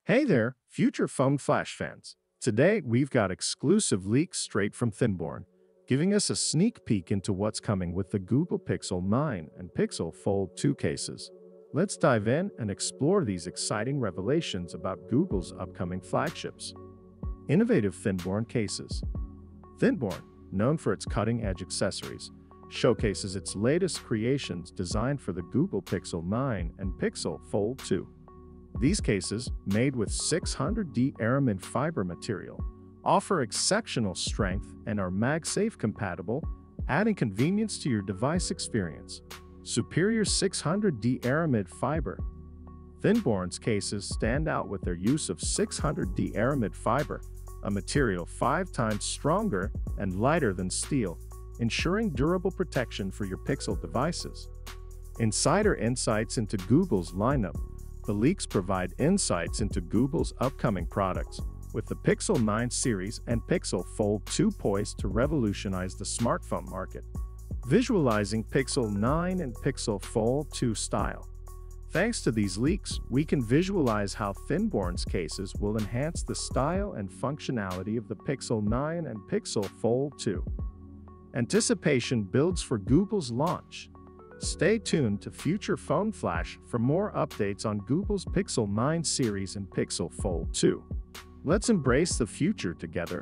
Hey there, future phone flash fans. Today, we've got exclusive leaks straight from THINBRONE, giving us a sneak peek into what's coming with the Google Pixel 9 and Pixel Fold 2 cases. Let's dive in and explore these exciting revelations about Google's upcoming flagships. Innovative THINBRONE cases. THINBRONE, known for its cutting-edge accessories, showcases its latest creations designed for the Google Pixel 9 and Pixel Fold 2. These cases, made with 600D aramid fiber material, offer exceptional strength and are MagSafe compatible, adding convenience to your device experience. Superior 600D aramid fiber. THINBRONE's cases stand out with their use of 600D aramid fiber, a material 5 times stronger and lighter than steel, ensuring durable protection for your Pixel devices. Insider insights into Google's lineup. The leaks provide insights into Google's upcoming products, with the Pixel 9 series and Pixel Fold 2 poised to revolutionize the smartphone market. Visualizing Pixel 9 and Pixel Fold 2 style. Thanks to these leaks, we can visualize how THINBRONE's cases will enhance the style and functionality of the Pixel 9 and Pixel Fold 2. Anticipation builds for Google's launch. Stay tuned to Future Phone Flash for more updates on Google's Pixel 9 series and Pixel Fold 2. Let's embrace the future together.